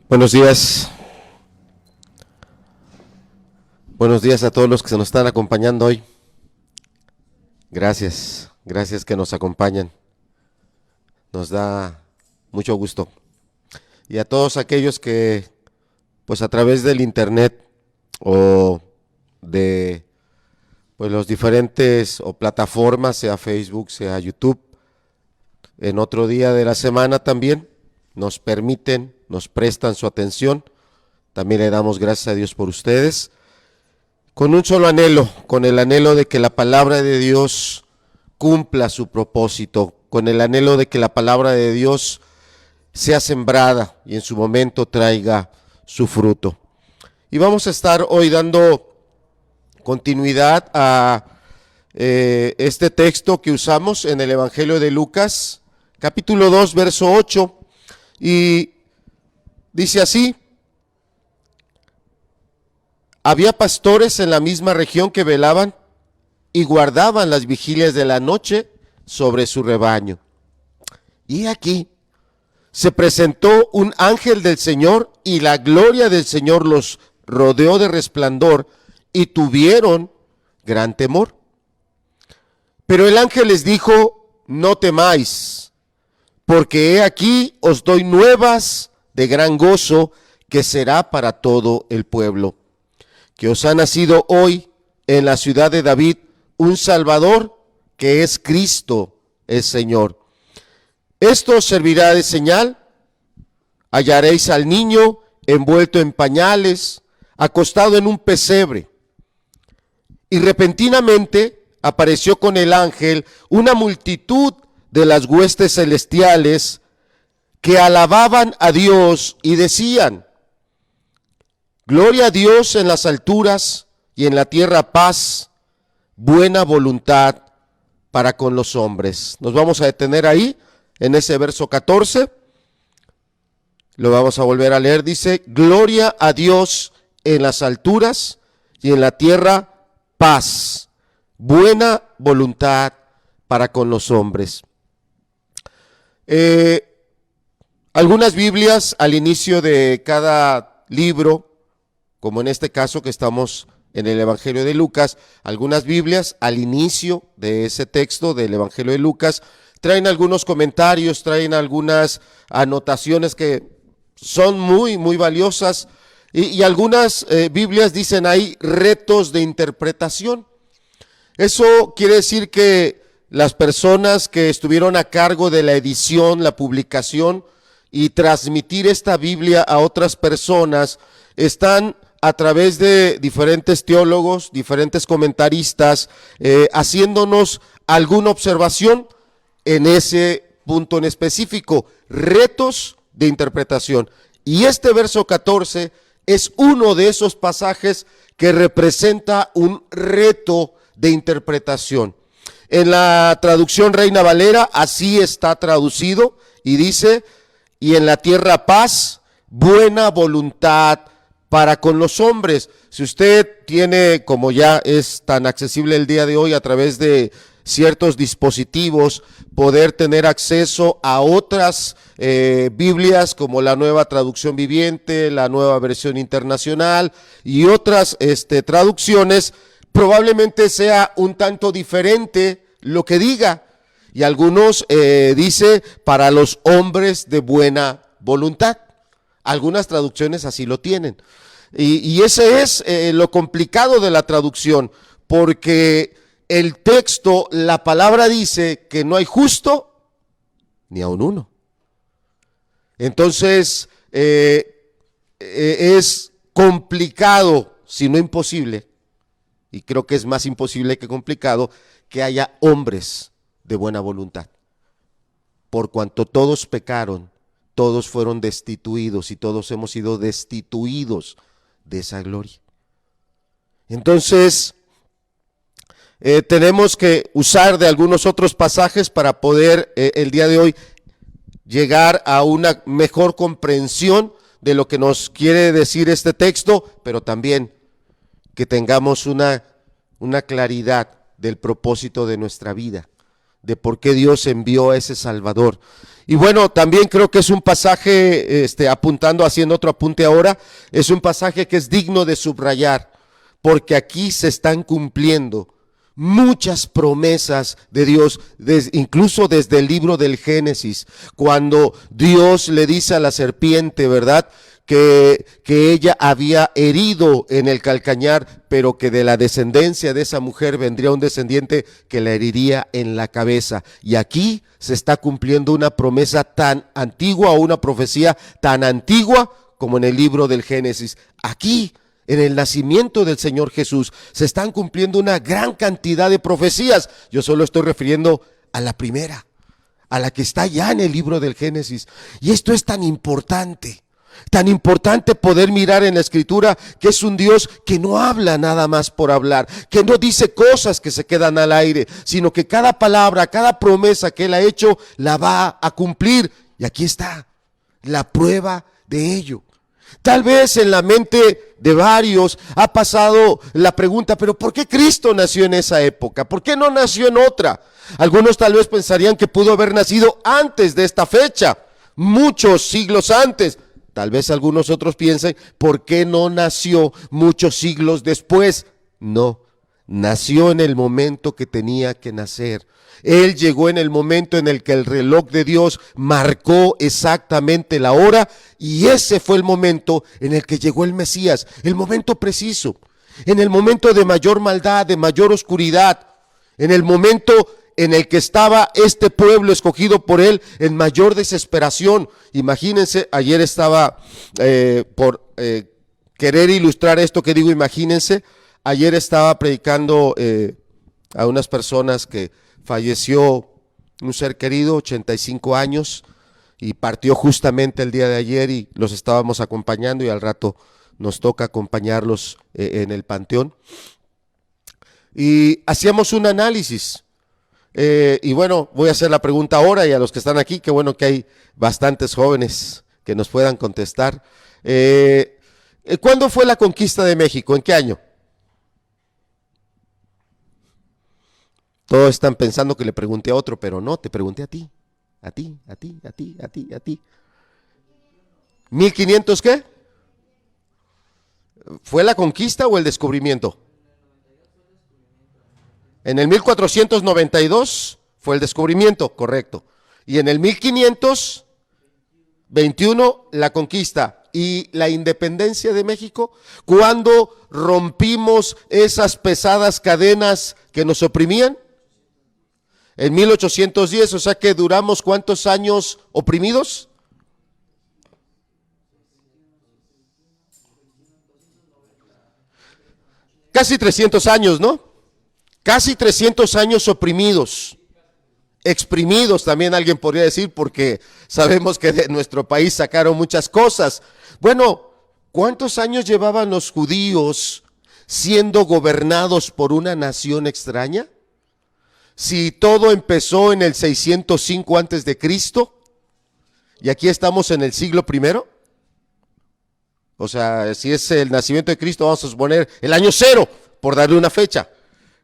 Buenos días. Buenos días a todos los que se nos están acompañando hoy. Gracias que nos acompañan. Nos da mucho gusto. Y a todos aquellos que, pues a través del internet o de los diferentes o plataformas, sea Facebook, sea YouTube, en otro día de la semana también nos permiten, nos prestan su atención. También le damos gracias a Dios por ustedes, con un solo anhelo, con el anhelo de que la palabra de Dios cumpla su propósito, con el anhelo de que la palabra de Dios sea sembrada y en su momento traiga su fruto. Y vamos a estar hoy dando continuidad a este texto que usamos en el Evangelio de Lucas, capítulo 2, verso 8, y dice así: había pastores en la misma región que velaban y guardaban las vigilias de la noche sobre su rebaño. Y aquí se presentó un ángel del Señor, y la gloria del Señor los rodeó de resplandor, y tuvieron gran temor. Pero el ángel les dijo: no temáis, porque he aquí os doy nuevas de gran gozo, que será para todo el pueblo, que os ha nacido hoy en la ciudad de David un Salvador, que es Cristo el Señor. Esto os servirá de señal: hallaréis al niño envuelto en pañales, acostado en un pesebre. Y repentinamente apareció con el ángel una multitud de las huestes celestiales, que alababan a Dios y decían: gloria a Dios en las alturas, y en la tierra paz, buena voluntad para con los hombres. Nos vamos a detener ahí, en ese verso 14. Lo vamos a volver a leer. Dice: gloria a Dios en las alturas, y en la tierra paz, buena voluntad para con los hombres. Algunas Biblias al inicio de cada libro, como en este caso que estamos en el Evangelio de Lucas, algunas Biblias al inicio de ese texto del Evangelio de Lucas traen algunos comentarios, traen algunas anotaciones que son muy valiosas, y algunas Biblias dicen ahí retos de interpretación. Eso quiere decir que las personas que estuvieron a cargo de la edición, la publicación y transmitir esta Biblia a otras personas están a través de diferentes teólogos, diferentes comentaristas, haciéndonos alguna observación en ese punto en específico, retos de interpretación. Y este verso 14 es uno de esos pasajes que representa un reto de interpretación. En la traducción Reina Valera así está traducido y dice: y en la tierra paz, buena voluntad para con los hombres. Si usted tiene, como ya es tan accesible el día de hoy a través de ciertos dispositivos, poder tener acceso a otras Biblias como la Nueva Traducción Viviente, la Nueva Versión Internacional y otras traducciones, probablemente sea un tanto diferente lo que diga. Y algunos dice para los hombres de buena voluntad. Algunas traducciones así lo tienen. Y ese es lo complicado de la traducción, porque el texto, la palabra dice que no hay justo ni aun uno. Entonces es complicado, si no imposible, y creo que es más imposible que complicado, que haya hombres de buena voluntad. Por cuanto todos pecaron, todos fueron destituidos y todos hemos sido destituidos de esa gloria. Entonces, tenemos que usar de algunos otros pasajes para poder el día de hoy llegar a una mejor comprensión de lo que nos quiere decir este texto, pero también que tengamos una claridad del propósito de nuestra vida, de por qué Dios envió a ese Salvador. Y bueno, también creo que es un pasaje, haciendo otro apunte ahora, es un pasaje que es digno de subrayar, porque aquí se están cumpliendo muchas promesas de Dios, incluso desde el libro del Génesis, cuando Dios le dice a la serpiente, ¿verdad?, que ella había herido en el calcañar, pero que de la descendencia de esa mujer vendría un descendiente que la heriría en la cabeza. Y aquí se está cumpliendo una promesa tan antigua, o una profecía tan antigua como en el libro del Génesis. Aquí, en el nacimiento del Señor Jesús, se están cumpliendo una gran cantidad de profecías. Yo solo estoy refiriendo a la primera, a la que está ya en el libro del Génesis. Y esto es tan importante poder mirar en la Escritura que es un Dios que no habla nada más por hablar, que no dice cosas que se quedan al aire, sino que cada palabra, cada promesa que Él ha hecho, la va a cumplir. Y aquí está la prueba de ello. Tal vez en la mente de varios ha pasado la pregunta, pero ¿por qué Cristo nació en esa época? ¿Por qué no nació en otra? Algunos tal vez pensarían que pudo haber nacido antes de esta fecha, muchos siglos antes. Tal vez algunos otros piensen, ¿por qué no nació muchos siglos después? No, nació en el momento que tenía que nacer. Él llegó en el momento en el que el reloj de Dios marcó exactamente la hora, y ese fue el momento en el que llegó el Mesías, el momento preciso, en el momento de mayor maldad, de mayor oscuridad, en el momento en el que estaba este pueblo escogido por Él en mayor desesperación. Imagínense, ayer estaba, por querer ilustrar esto que digo, imagínense, ayer estaba predicando a unas personas que falleció un ser querido, 85 años, y partió justamente el día de ayer, y los estábamos acompañando, y al rato nos toca acompañarlos en el panteón. Y hacíamos un análisis. Y bueno, voy a hacer la pregunta ahora, y a los que están aquí, qué bueno que hay bastantes jóvenes que nos puedan contestar. ¿Cuándo fue la conquista de México? ¿En qué año? Todos están pensando que le pregunté a otro, pero no, te pregunté a ti. A ti. ¿1500 qué? ¿Fue la conquista o el descubrimiento? En el 1492 fue el descubrimiento, correcto. Y en el 1521 la conquista y la independencia de México, cuando rompimos esas pesadas cadenas que nos oprimían. En 1810, o sea que duramos ¿cuántos años oprimidos? Casi 300 años, ¿no? Casi 300 años oprimidos, exprimidos también alguien podría decir, porque sabemos que de nuestro país sacaron muchas cosas. Bueno, ¿cuántos años llevaban los judíos siendo gobernados por una nación extraña? Si todo empezó en el 605 antes de Cristo, y aquí estamos en el siglo primero, o sea, si es el nacimiento de Cristo, vamos a suponer el año cero, por darle una fecha,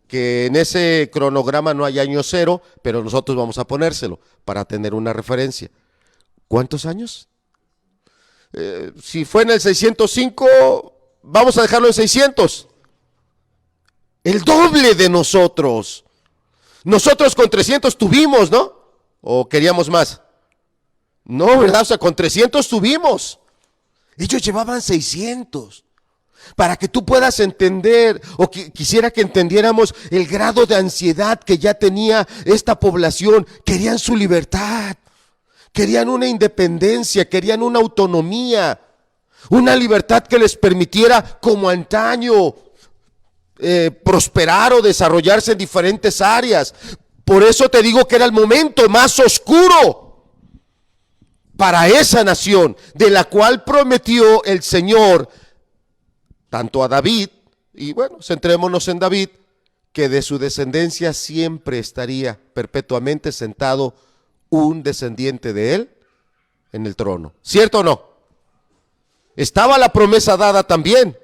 que en ese cronograma no hay año cero, pero nosotros vamos a ponérselo para tener una referencia. ¿Cuántos años? Si fue en el 605, vamos a dejarlo en 600. El doble de nosotros. Nosotros con 300 tuvimos, ¿no? ¿O queríamos más? No, ¿verdad? O sea, con 300 tuvimos. Ellos llevaban 600. Para que tú puedas entender, o quisiera que entendiéramos el grado de ansiedad que ya tenía esta población. Querían su libertad, querían una independencia, querían una autonomía, una libertad que les permitiera, como antaño, prosperar o desarrollarse en diferentes áreas. Por eso te digo que era el momento más oscuro para esa nación, de la cual prometió el Señor tanto a David, y bueno, centrémonos en David, que de su descendencia siempre estaría perpetuamente sentado un descendiente de él en el trono. ¿Cierto o no? Estaba la promesa dada también.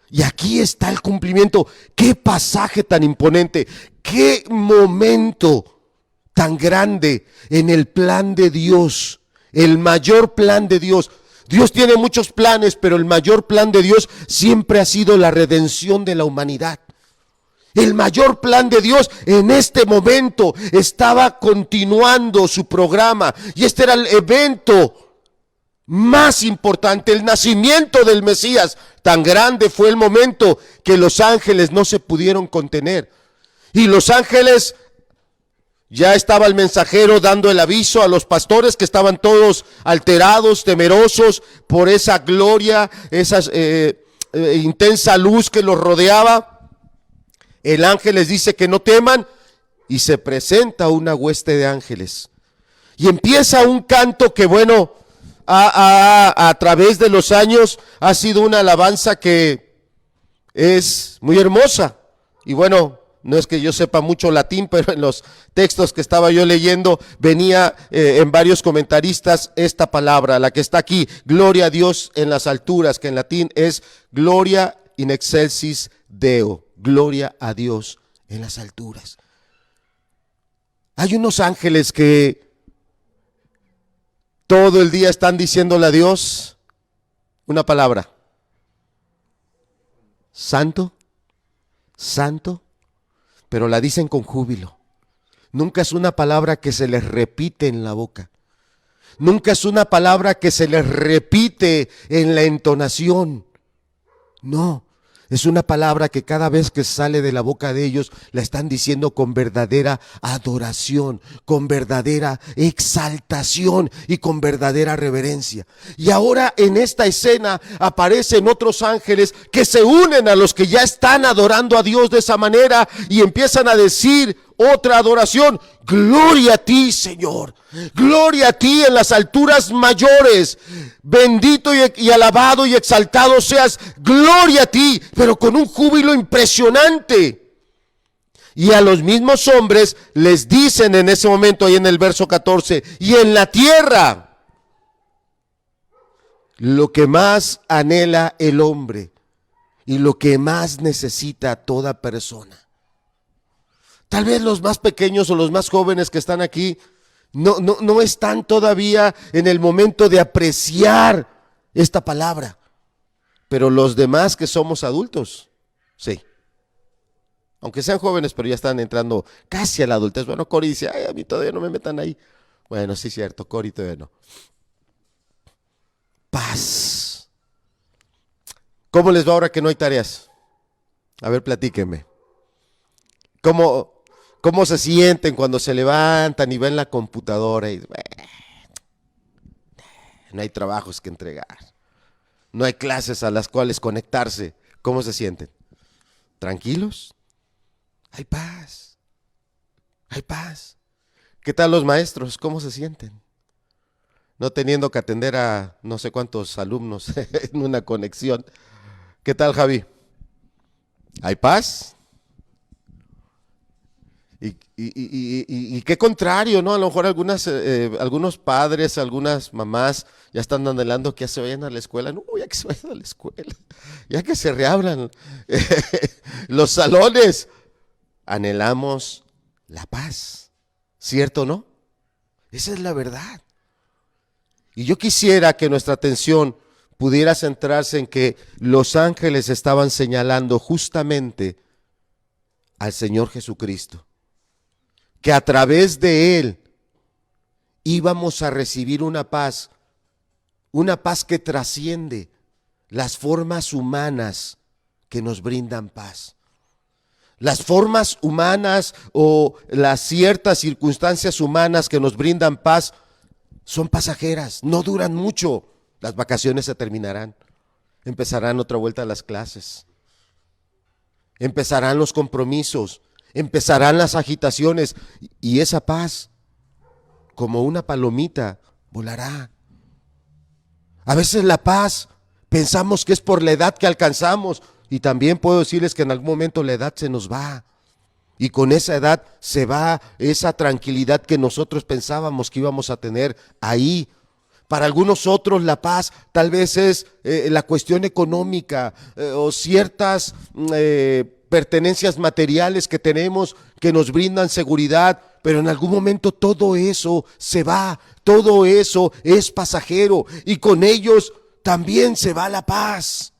Y aquí está el cumplimiento. Qué pasaje tan imponente, qué momento tan grande en el plan de Dios, el mayor plan de Dios. Dios tiene muchos planes, pero el mayor plan de Dios siempre ha sido la redención de la humanidad. El mayor plan de Dios en este momento estaba continuando su programa, y este era el evento más importante, el nacimiento del Mesías. Tan grande fue el momento que los ángeles no se pudieron contener. Y los ángeles, ya estaba el mensajero dando el aviso a los pastores que estaban todos alterados, temerosos por esa gloria, esa intensa luz que los rodeaba. El ángel les dice que no teman, y se presenta una hueste de ángeles. Y empieza un canto que, bueno, a través de los años ha sido una alabanza que es muy hermosa. Y bueno, no es que yo sepa mucho latín, pero en los textos que estaba yo leyendo venía en varios comentaristas esta palabra, la que está aquí: gloria a Dios en las alturas, que en latín es gloria in excelsis Deo, gloria a Dios en las alturas. Hay unos ángeles que todo el día están diciéndole a Dios una palabra: santo, santo, pero la dicen con júbilo. Nunca es una palabra que se les repite en la boca. Nunca es una palabra que se les repite en la entonación. No, es una palabra que cada vez que sale de la boca de ellos la están diciendo con verdadera adoración, con verdadera exaltación y con verdadera reverencia. Y ahora en esta escena aparecen otros ángeles que se unen a los que ya están adorando a Dios de esa manera y empiezan a decir otra adoración: gloria a ti, Señor, gloria a ti en las alturas mayores, bendito y alabado y exaltado seas, gloria a ti, pero con un júbilo impresionante. Y a los mismos hombres les dicen en ese momento, ahí en el verso 14, y en la tierra, lo que más anhela el hombre y lo que más necesita toda persona. Tal vez los más pequeños o los más jóvenes que están aquí no están todavía en el momento de apreciar esta palabra. Pero los demás que somos adultos, sí. Aunque sean jóvenes, pero ya están entrando casi a la adultez. Bueno, Cori dice: ay, a mí todavía no me metan ahí. Bueno, sí es cierto, Cori todavía no. Paz. ¿Cómo les va ahora que no hay tareas? A ver, platíquenme. ¿Cómo se sienten cuando se levantan y ven la computadora y no hay trabajos que entregar, no hay clases a las cuales conectarse? ¿Cómo se sienten? ¿Tranquilos? Hay paz. Hay paz. ¿Qué tal los maestros? ¿Cómo se sienten? No teniendo que atender a no sé cuántos alumnos en una conexión. ¿Qué tal, Javi? ¿Hay paz? Y qué contrario, ¿no? A lo mejor algunos padres, algunas mamás ya están anhelando que ya se vayan a la escuela. No, ya que se vayan a la escuela, ya que se reabran los salones. Anhelamos la paz, ¿cierto o no? Esa es la verdad. Y yo quisiera que nuestra atención pudiera centrarse en que los ángeles estaban señalando justamente al Señor Jesucristo, que a través de Él íbamos a recibir una paz que trasciende las formas humanas que nos brindan paz. Las formas humanas o las ciertas circunstancias humanas que nos brindan paz son pasajeras, no duran mucho. Las vacaciones se terminarán, empezarán otra vuelta a las clases, empezarán los compromisos, empezarán las agitaciones, y esa paz, como una palomita, volará. A veces la paz pensamos que es por la edad que alcanzamos, y también puedo decirles que en algún momento la edad se nos va, y con esa edad se va esa tranquilidad que nosotros pensábamos que íbamos a tener ahí. Para algunos otros la paz tal vez es la cuestión económica o ciertas pertenencias materiales que tenemos que nos brindan seguridad, pero en algún momento todo eso se va, todo eso es pasajero y con ellos también se va la paz.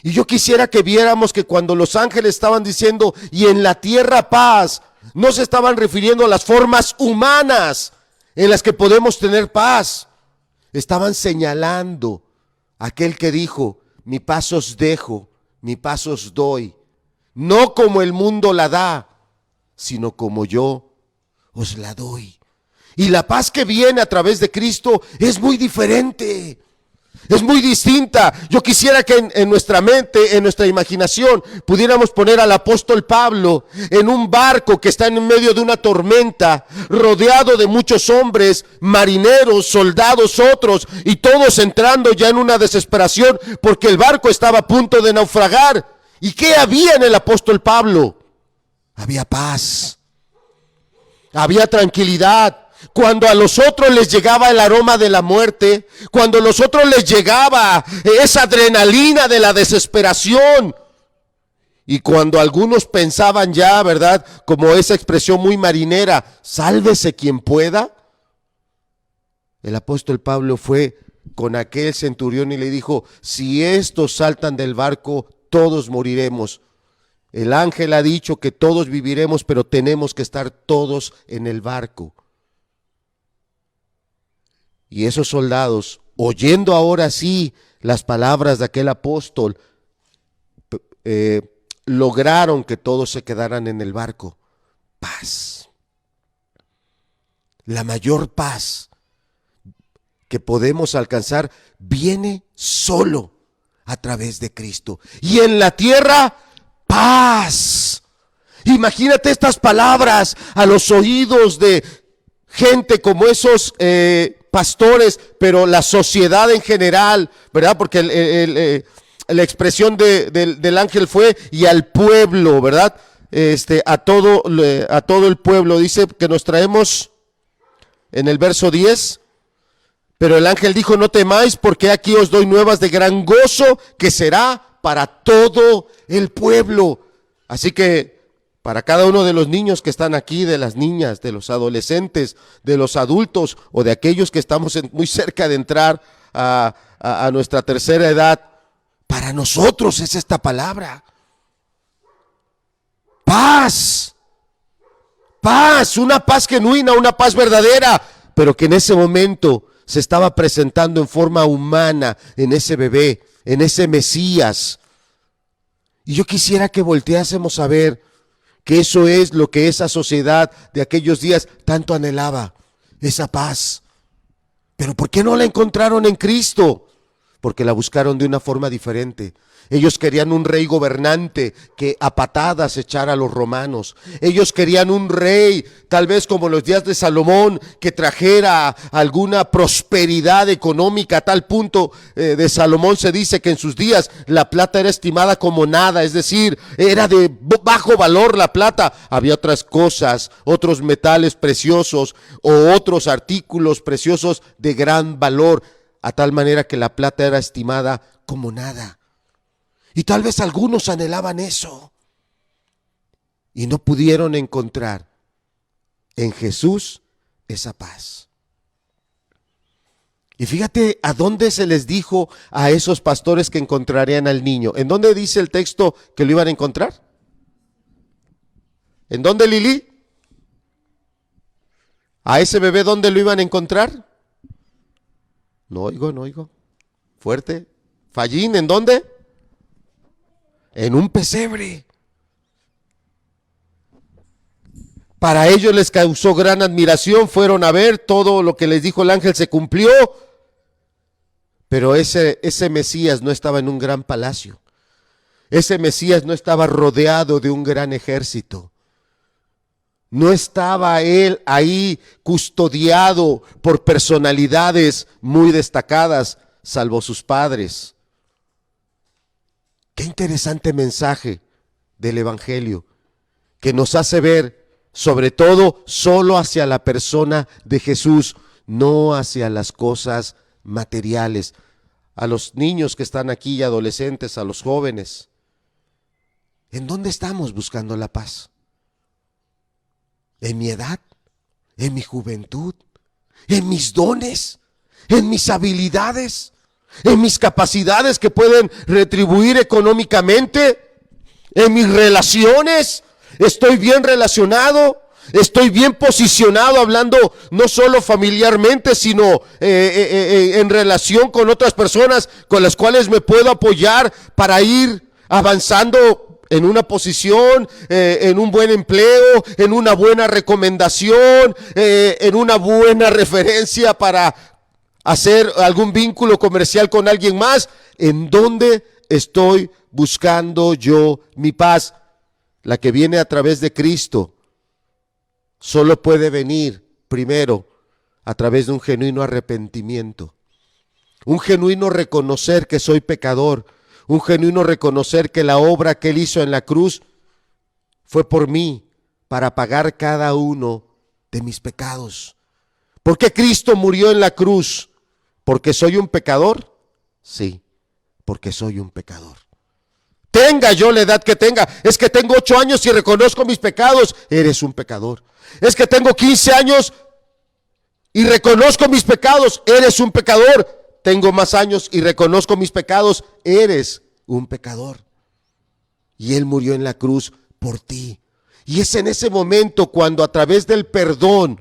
Y yo quisiera que viéramos que cuando los ángeles estaban diciendo y en la tierra paz, no se estaban refiriendo a las formas humanas en las que podemos tener paz. Estaban señalando a aquel que dijo, mi paz os dejo, mi paz os doy, no como el mundo la da, sino como yo os la doy. Y la paz que viene a través de Cristo es muy diferente. Es muy distinta. Yo quisiera que en nuestra mente, en nuestra imaginación, pudiéramos poner al apóstol Pablo en un barco que está en medio de una tormenta, rodeado de muchos hombres, marineros, soldados, otros, y todos entrando ya en una desesperación porque el barco estaba a punto de naufragar. ¿Y qué había en el apóstol Pablo? Había paz, había tranquilidad. Cuando a los otros les llegaba el aroma de la muerte, cuando a los otros les llegaba esa adrenalina de la desesperación, y cuando algunos pensaban ya, ¿verdad? Como esa expresión muy marinera, sálvese quien pueda, el apóstol Pablo fue con aquel centurión y le dijo, si estos saltan del barco, todos moriremos. El ángel ha dicho que todos viviremos, pero tenemos que estar todos en el barco. Y esos soldados, oyendo ahora sí las palabras de aquel apóstol, lograron que todos se quedaran en el barco. Paz. La mayor paz que podemos alcanzar viene solo a través de Cristo. Y en la tierra, paz. Imagínate estas palabras a los oídos de gente como esos pastores, pero la sociedad en general, ¿verdad? Porque la expresión del ángel fue y al pueblo, ¿verdad? A todo el pueblo. Dice que nos traemos en el verso 10, pero el ángel dijo, no temáis, porque aquí os doy nuevas de gran gozo, que será para todo el pueblo. Así que para cada uno de los niños que están aquí, de las niñas, de los adolescentes, de los adultos o de aquellos que estamos muy cerca de entrar a nuestra tercera edad, para nosotros es esta palabra. Paz, paz, una paz genuina, una paz verdadera, pero que en ese momento se estaba presentando en forma humana en ese bebé, en ese Mesías. Y yo quisiera que volteásemos a ver que eso es lo que esa sociedad de aquellos días tanto anhelaba, esa paz. Pero ¿por qué no la encontraron en Cristo? Porque la buscaron de una forma diferente. Ellos querían un rey gobernante que a patadas echara a los romanos. Ellos querían un rey, tal vez como los días de Salomón, que trajera alguna prosperidad económica. A tal punto de Salomón se dice que en sus días la plata era estimada como nada, es decir, era de bajo valor la plata. Había otras cosas, otros metales preciosos o otros artículos preciosos de gran valor, a tal manera que la plata era estimada como nada. Y tal vez algunos anhelaban eso y no pudieron encontrar en Jesús esa paz. Y fíjate a dónde se les dijo a esos pastores que encontrarían al niño. ¿En dónde dice el texto que lo iban a encontrar? ¿En dónde, Lili? ¿A ese bebé dónde lo iban a encontrar? No oigo. Fuerte. Fallín, ¿en dónde? En un pesebre. Para ellos les causó gran admiración, fueron a ver, todo lo que les dijo el ángel se cumplió, pero ese Mesías no estaba en un gran palacio, ese Mesías no estaba rodeado de un gran ejército, no estaba él ahí custodiado por personalidades muy destacadas, salvo sus padres. Qué interesante mensaje del Evangelio, que nos hace ver, sobre todo, solo hacia la persona de Jesús, no hacia las cosas materiales. A los niños que están aquí y adolescentes, a los jóvenes, ¿en dónde estamos buscando la paz? en mi edad, en mi juventud, en mis dones, en mis habilidades, en mis capacidades que pueden retribuir económicamente, en mis relaciones. Estoy bien relacionado, estoy bien posicionado, hablando no solo familiarmente, sino en relación con otras personas con las cuales me puedo apoyar para ir avanzando en una posición, en un buen empleo, en una buena recomendación, en una buena referencia para hacer algún vínculo comercial con alguien más. ¿En dónde estoy buscando yo mi paz? La que viene a través de Cristo solo puede venir primero a través de un genuino arrepentimiento, un genuino reconocer que soy pecador, un genuino reconocer que la obra que Él hizo en la cruz fue por mí, para pagar cada uno de mis pecados. ¿Por qué Cristo murió en la cruz? ¿Porque soy un pecador? Sí, porque soy un pecador. Tenga yo la edad que tenga. Es que tengo 8 años y reconozco mis pecados. Eres un pecador. Es que tengo 15 años y reconozco mis pecados. Eres un pecador. Tengo más años y reconozco mis pecados. Eres un pecador. Y Él murió en la cruz por ti. Y es en ese momento cuando a través del perdón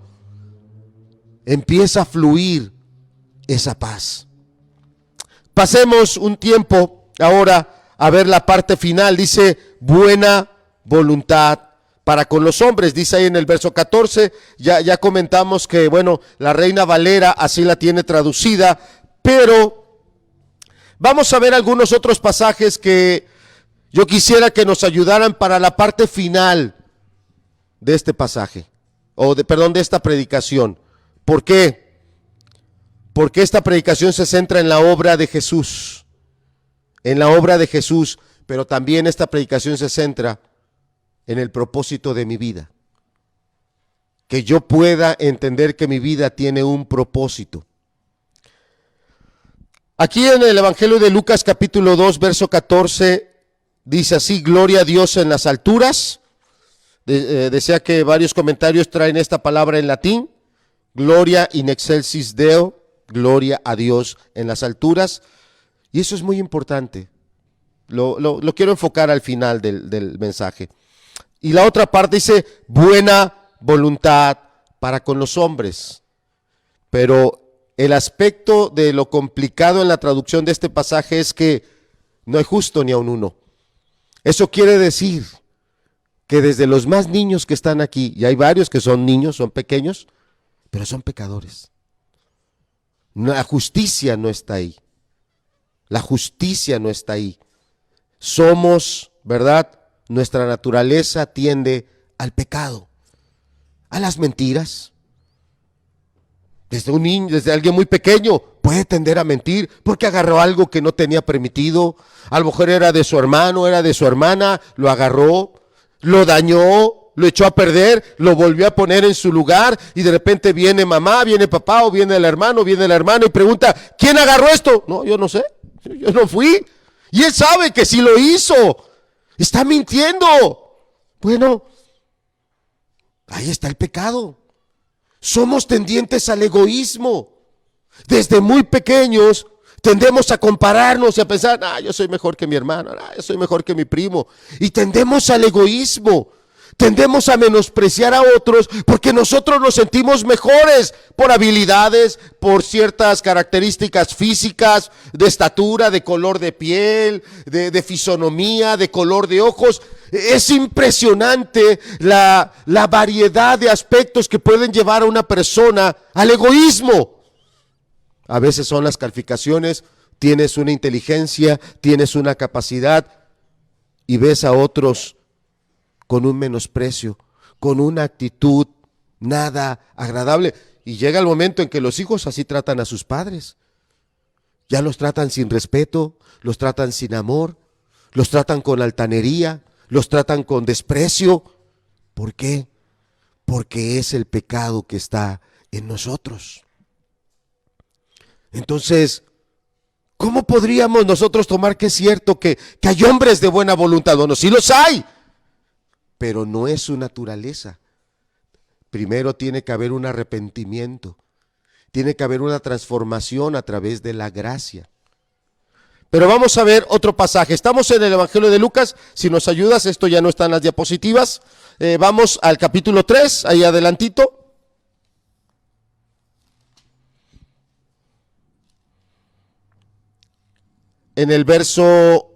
empieza a fluir esa paz. Pasemos un tiempo ahora a ver la parte final. Dice buena voluntad para con los hombres. Dice ahí en el verso 14, ya comentamos que, bueno, la Reina Valera así la tiene traducida, pero vamos a ver algunos otros pasajes que yo quisiera que nos ayudaran para la parte final de este pasaje, de esta predicación. ¿Por qué? Porque esta predicación se centra en la obra de Jesús. En la obra de Jesús, pero también esta predicación se centra en el propósito de mi vida. Que yo pueda entender que mi vida tiene un propósito. Aquí en el Evangelio de Lucas capítulo 2, verso 14, dice así: gloria a Dios en las alturas. Desea que varios comentarios traen esta palabra en latín. Gloria in excelsis Deo, gloria a Dios en las alturas. Y eso es muy importante. Lo quiero enfocar al final del mensaje. Y la otra parte dice buena voluntad para con los hombres. Pero el aspecto de lo complicado en la traducción de este pasaje es que no hay justo ni aun uno. Eso quiere decir que desde los más niños que están aquí, y hay varios que son niños, son pequeños, pero son pecadores. La justicia no está ahí. La justicia no está ahí. Somos, ¿verdad? Nuestra naturaleza tiende al pecado, a las mentiras. Desde un niño, desde alguien muy pequeño, puede tender a mentir porque agarró algo que no tenía permitido. A lo mejor era de su hermano, era de su hermana, lo agarró, lo dañó, lo echó a perder, lo volvió a poner en su lugar y de repente viene mamá, viene papá o viene el hermano y pregunta: ¿quién agarró esto? No, yo no sé. Yo no fui. Y él sabe que sí lo hizo. Está mintiendo. Bueno, ahí está el pecado. Somos tendientes al egoísmo. Desde muy pequeños tendemos a compararnos y a pensar: yo soy mejor que mi hermano, yo soy mejor que mi primo. Y tendemos al egoísmo. Tendemos a menospreciar a otros porque nosotros nos sentimos mejores por habilidades, por ciertas características físicas, de estatura, de color de piel, de fisonomía, de color de ojos. Es impresionante la variedad de aspectos que pueden llevar a una persona al egoísmo. A veces son las calificaciones, tienes una inteligencia, tienes una capacidad y ves a otros con un menosprecio, con una actitud nada agradable. Y llega el momento en que los hijos así tratan a sus padres. Ya los tratan sin respeto, los tratan sin amor, los tratan con altanería, los tratan con desprecio. ¿Por qué? Porque es el pecado que está en nosotros. Entonces, ¿cómo podríamos nosotros tomar que es cierto que hay hombres de buena voluntad? Bueno, sí los hay, pero no es su naturaleza. Primero tiene que haber un arrepentimiento, tiene que haber una transformación a través de la gracia. Pero vamos a ver otro pasaje. Estamos en el Evangelio de Lucas. Si nos ayudas, esto ya no está en las diapositivas. Vamos al capítulo 3, ahí adelantito. En el verso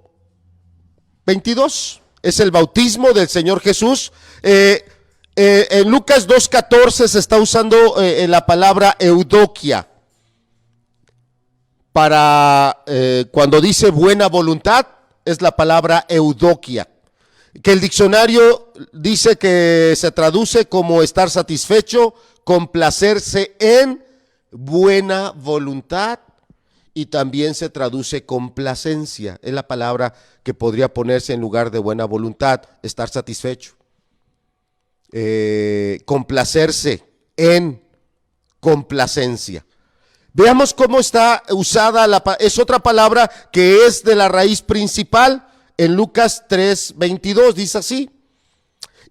22, es el bautismo del Señor Jesús. En Lucas 2:14 se está usando la palabra eudokia. Para cuando dice buena voluntad, es la palabra eudokia, que el diccionario dice que se traduce como estar satisfecho, complacerse en buena voluntad, y también se traduce complacencia. Es la palabra que podría ponerse en lugar de buena voluntad, estar satisfecho. Complacerse en complacencia. Veamos cómo está usada, es otra palabra que es de la raíz principal. En Lucas 3:22 dice así: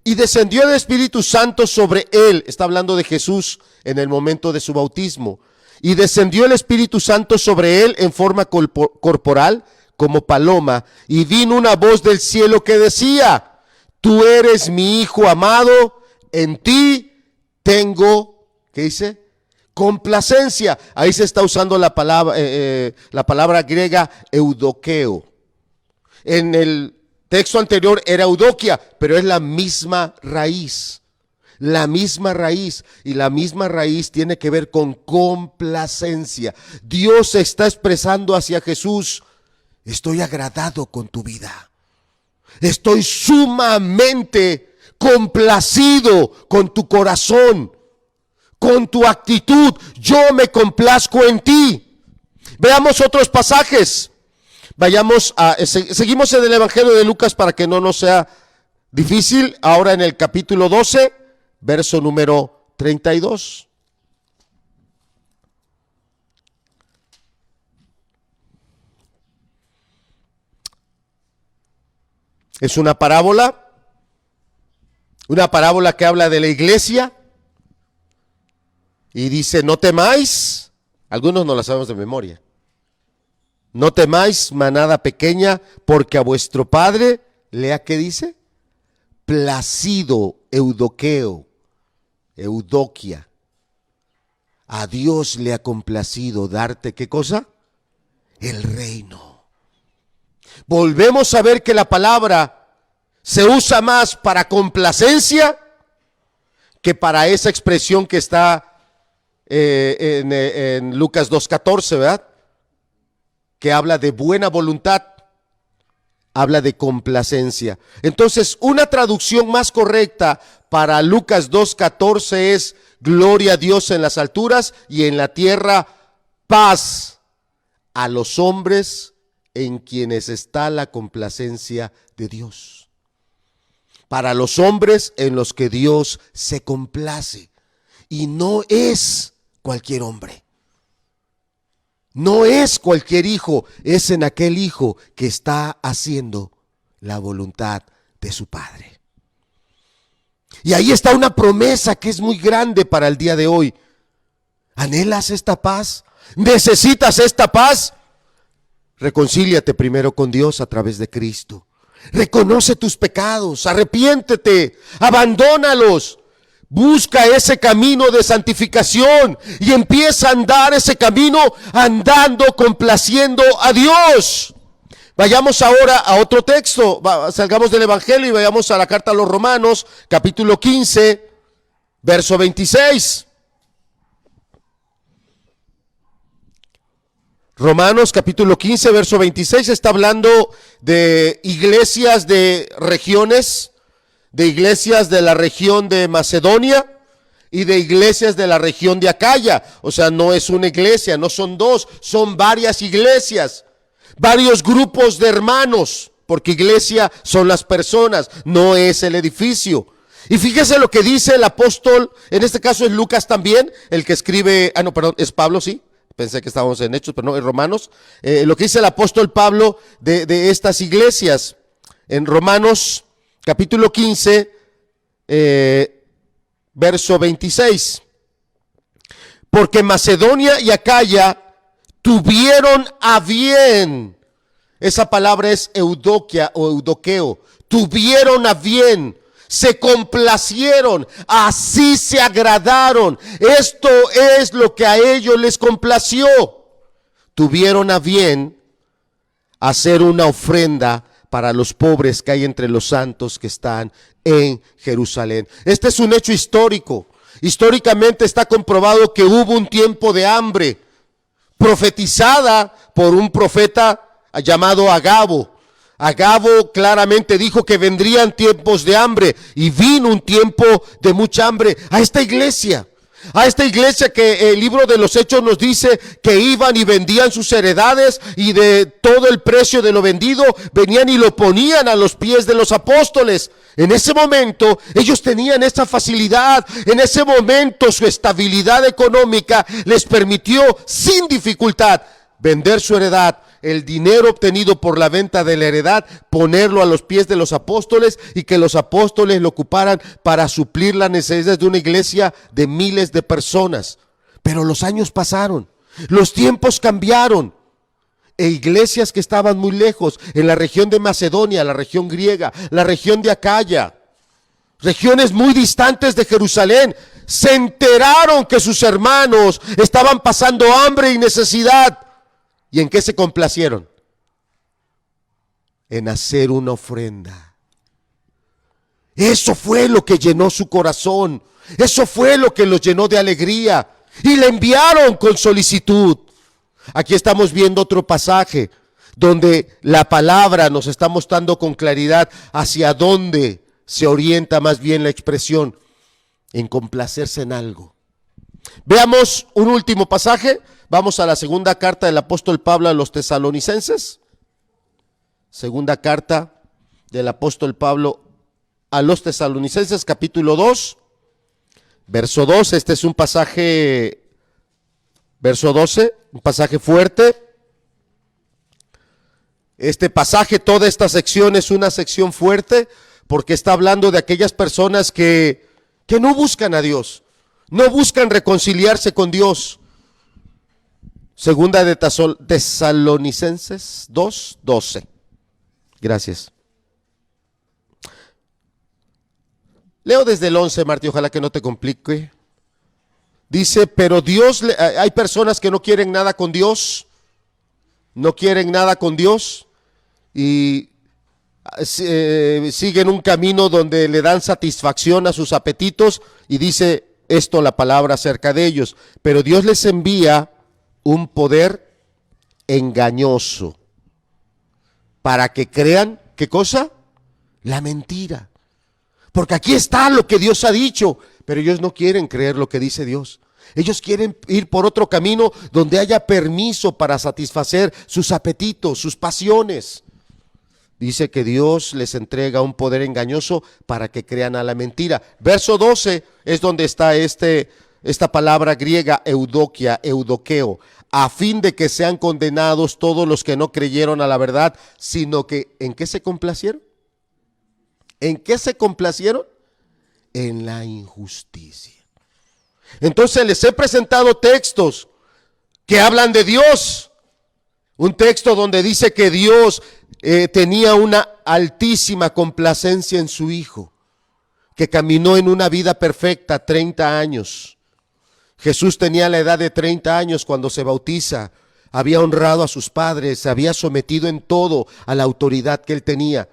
y descendió el Espíritu Santo sobre él. Está hablando de Jesús en el momento de su bautismo. Y descendió el Espíritu Santo sobre él en forma corporal, como paloma, y vino una voz del cielo que decía: tú eres mi Hijo amado, en ti tengo, ¿qué dice? Complacencia. Ahí se está usando la palabra griega eudokeo. En el texto anterior era eudokia, pero es la misma raíz. La misma raíz, y la misma raíz tiene que ver con complacencia. Dios se está expresando hacia Jesús: estoy agradado con tu vida. Estoy sumamente complacido con tu corazón, con tu actitud. Yo me complazco en ti. Veamos otros pasajes. Seguimos en el Evangelio de Lucas para que no nos sea difícil. Ahora en el capítulo 12, verso número 32. Es una parábola que habla de la iglesia. Y dice: no temáis, algunos no la sabemos de memoria. No temáis, manada pequeña, porque a vuestro Padre lea, ¿qué dice? Placido, eudoqueo, eudokia. A Dios le ha complacido darte, ¿qué cosa? El reino. Volvemos a ver que la palabra se usa más para complacencia que para esa expresión que está en Lucas 2:14, ¿verdad? Que habla de buena voluntad, habla de complacencia. Entonces, una traducción más correcta para Lucas 2:14 es: gloria a Dios en las alturas y en la tierra paz a los hombres en quienes está la complacencia de Dios. Para los hombres en los que Dios se complace. Y no es cualquier hombre. No es cualquier hijo, es en aquel hijo que está haciendo la voluntad de su Padre. Y ahí está una promesa que es muy grande para el día de hoy. ¿Anhelas esta paz? ¿Necesitas esta paz? Reconcíliate primero con Dios a través de Cristo. Reconoce tus pecados, arrepiéntete, abandónalos. Busca ese camino de santificación y empieza a andar ese camino andando, complaciendo a Dios. Vayamos ahora a otro texto. Salgamos del Evangelio y vayamos a la carta a los Romanos, capítulo 15, verso 26. Romanos capítulo 15, verso 26 está hablando de iglesias de regiones, de iglesias de la región de Macedonia y de iglesias de la región de Acaya. O sea, no es una iglesia, no son dos, son varias iglesias, varios grupos de hermanos, porque iglesia son las personas, no es el edificio. Y fíjese lo que dice el apóstol, en este caso es Lucas también, el que escribe, es Pablo, sí. Pensé que estábamos en Hechos, pero no, en Romanos. Lo que dice el apóstol Pablo de estas iglesias. En Romanos capítulo 15, verso 26. Porque Macedonia y Acaya tuvieron a bien, esa palabra es eudokia o eudoqueo, tuvieron a bien, se complacieron, así se agradaron. Esto es lo que a ellos les complació. Tuvieron a bien hacer una ofrenda para los pobres que hay entre los santos que están en Jerusalén. Este es un hecho histórico. Históricamente está comprobado que hubo un tiempo de hambre, profetizada por un profeta llamado Agabo. Agabo claramente dijo que vendrían tiempos de hambre, y vino un tiempo de mucha hambre a esta iglesia. A esta iglesia que el libro de los Hechos nos dice que iban y vendían sus heredades, y de todo el precio de lo vendido venían y lo ponían a los pies de los apóstoles. En ese momento ellos tenían esa facilidad. En ese momento su estabilidad económica les permitió sin dificultad vender su heredad, el dinero obtenido por la venta de la heredad, ponerlo a los pies de los apóstoles, y que los apóstoles lo ocuparan para suplir las necesidades de una iglesia de miles de personas. Pero los años pasaron, los tiempos cambiaron, e iglesias que estaban muy lejos, en la región de Macedonia, la región griega, la región de Acaya, regiones muy distantes de Jerusalén, se enteraron que sus hermanos estaban pasando hambre y necesidad. ¿Y en qué se complacieron? En hacer una ofrenda. Eso fue lo que llenó su corazón. Eso fue lo que los llenó de alegría. Y le enviaron con solicitud. Aquí estamos viendo otro pasaje donde la palabra nos está mostrando con claridad hacia dónde se orienta más bien la expresión: en complacerse en algo. Veamos un último pasaje. Vamos a la segunda carta del apóstol Pablo a los tesalonicenses. Segunda carta del apóstol Pablo a los tesalonicenses, capítulo 2, verso 2. Este es un pasaje, verso 12, un pasaje fuerte. Este pasaje, toda esta sección es una sección fuerte, porque está hablando de aquellas personas que no buscan a Dios, no buscan reconciliarse con Dios. Segunda de Tesalonicenses 2:12. Gracias. Leo desde el 11, Martí, ojalá que no te complique. Dice, pero Dios, hay personas que no quieren nada con Dios, no quieren nada con Dios, y siguen un camino donde le dan satisfacción a sus apetitos, y dice esto la palabra acerca de ellos. Pero Dios les envía un poder engañoso para que crean, ¿qué cosa? La mentira. Porque aquí está lo que Dios ha dicho, pero ellos no quieren creer lo que dice Dios. Ellos quieren ir por otro camino donde haya permiso para satisfacer sus apetitos, sus pasiones. Dice que Dios les entrega un poder engañoso para que crean a la mentira. Verso 12 es donde está esta palabra griega eudokia, eudoqueo, a fin de que sean condenados todos los que no creyeron a la verdad, sino que, ¿en qué se complacieron? ¿En qué se complacieron? En la injusticia. Entonces les he presentado textos que hablan de Dios. Un texto donde dice que Dios tenía una altísima complacencia en su Hijo, que caminó en una vida perfecta 30 años. Jesús tenía la edad de 30 años cuando se bautiza. Había honrado a sus padres, se había sometido en todo a la autoridad que él tenía.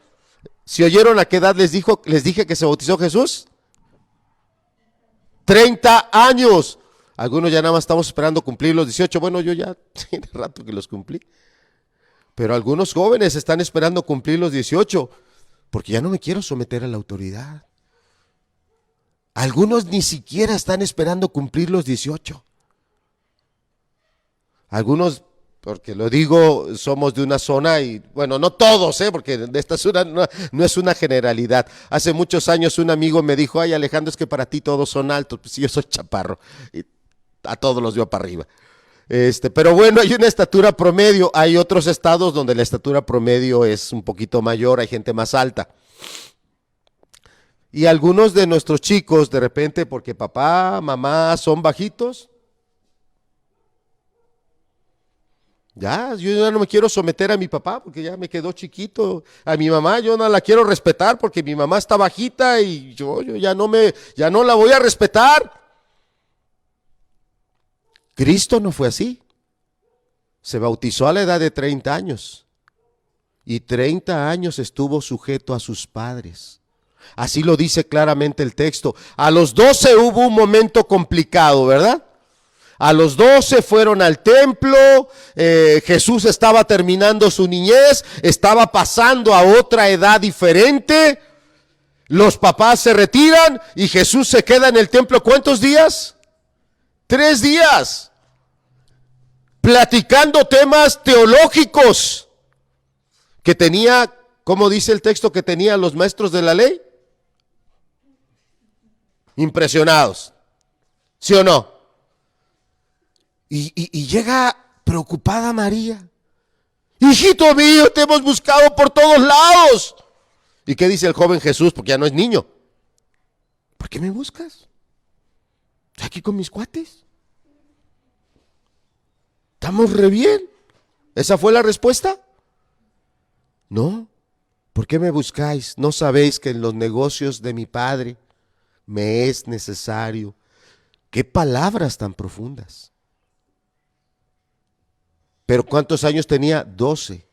¿Si oyeron a qué edad les dije que se bautizó Jesús? 30 años. Algunos ya nada más estamos esperando cumplir los 18. Bueno, yo ya tiene rato que los cumplí. Pero algunos jóvenes están esperando cumplir los 18 porque ya no me quiero someter a la autoridad. Algunos ni siquiera están esperando cumplir los 18. Algunos, porque lo digo, somos de una zona y, bueno, no todos, porque esta es no es una generalidad. Hace muchos años un amigo me dijo, ay Alejandro, es que para ti todos son altos, pues yo soy chaparro, y a todos los veo para arriba. Pero bueno, hay una estatura promedio, hay otros estados donde la estatura promedio es un poquito mayor, hay gente más alta. Y algunos de nuestros chicos, de repente, porque papá, mamá son bajitos, yo ya no me quiero someter a mi papá porque ya me quedó chiquito. A mi mamá yo no la quiero respetar porque mi mamá está bajita y yo ya no la voy a respetar. Cristo no fue así. Se bautizó a la edad de 30 años y 30 años estuvo sujeto a sus padres. Así lo dice claramente el texto. A los 12 hubo un momento complicado, ¿verdad? A los 12 fueron al templo, Jesús estaba terminando su niñez, estaba pasando a otra edad diferente, los papás se retiran y Jesús se queda en el templo, ¿cuántos días? 3 días, platicando temas teológicos que tenía, ¿cómo dice el texto que tenía los maestros de la ley? Impresionados, ¿sí o no? Y llega preocupada María. Hijito mío, te hemos buscado por todos lados. ¿Y qué dice el joven Jesús? Porque ya no es niño. ¿Por qué me buscas? Estoy aquí con mis cuates. Estamos re bien. ¿Esa fue la respuesta? No. ¿Por qué me buscáis? ¿No sabéis que en los negocios de mi Padre me es necesario? ¿Qué palabras tan profundas? Pero ¿cuántos años tenía? 12.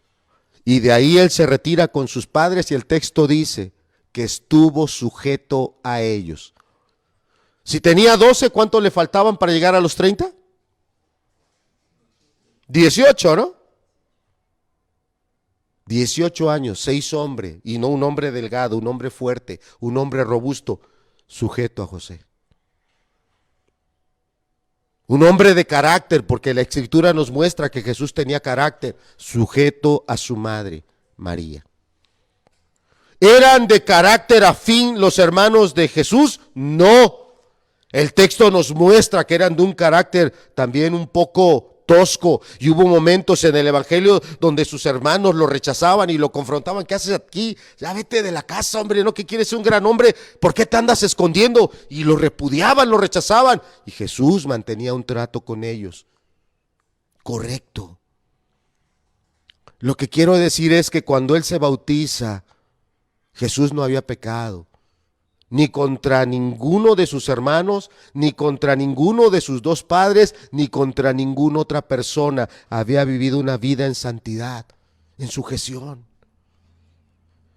Y de ahí él se retira con sus padres y el texto dice que estuvo sujeto a ellos. Si tenía 12, ¿cuánto le faltaban para llegar a los 30? 18, ¿no? 18 años, se hizo hombre, y no un hombre delgado, un hombre fuerte, un hombre robusto, sujeto a José. Un hombre de carácter, porque la Escritura nos muestra que Jesús tenía carácter, sujeto a su madre, María. ¿Eran de carácter afín los hermanos de Jesús? No. El texto nos muestra que eran de un carácter también un poco tosco, y hubo momentos en el evangelio donde sus hermanos lo rechazaban y lo confrontaban. ¿Qué haces aquí? Ya vete de la casa, hombre, ¿no? Que quieres ser un gran hombre, ¿por qué te andas escondiendo? Y lo repudiaban, lo rechazaban, y Jesús mantenía un trato con ellos correcto. Lo que quiero decir es que cuando él se bautiza, Jesús no había pecado ni contra ninguno de sus hermanos, ni contra ninguno de sus 2 padres, ni contra ninguna otra persona. Había vivido una vida en santidad, en sujeción.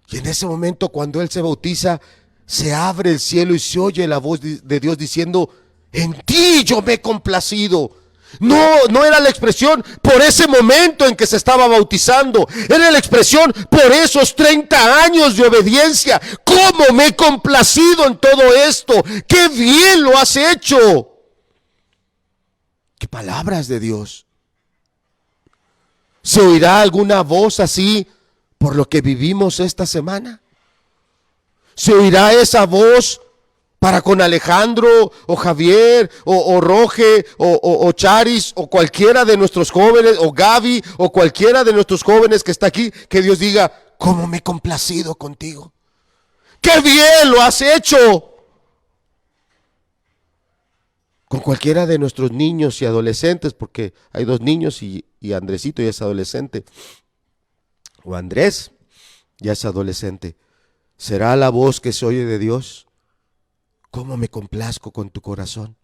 Y en ese momento, cuando él se bautiza, se abre el cielo y se oye la voz de Dios diciendo: en ti yo me he complacido. No era la expresión por ese momento en que se estaba bautizando, era la expresión por esos 30 años de obediencia. ¿Cómo me he complacido en todo esto? ¡Qué bien lo has hecho! ¡Qué palabras de Dios! ¿Se oirá alguna voz así por lo que vivimos esta semana? ¿Se oirá esa voz para con Alejandro o Javier o Roge o Charis o cualquiera de nuestros jóvenes, o Gaby o cualquiera de nuestros jóvenes que está aquí, que Dios diga: ¿cómo me he complacido contigo? ¡Qué bien lo has hecho! Con cualquiera de nuestros niños y adolescentes, porque hay 2 niños y Andresito ya es adolescente, o Andrés ya es adolescente. ¿Será la voz que se oye de Dios? ¿Cómo me complazco con tu corazón?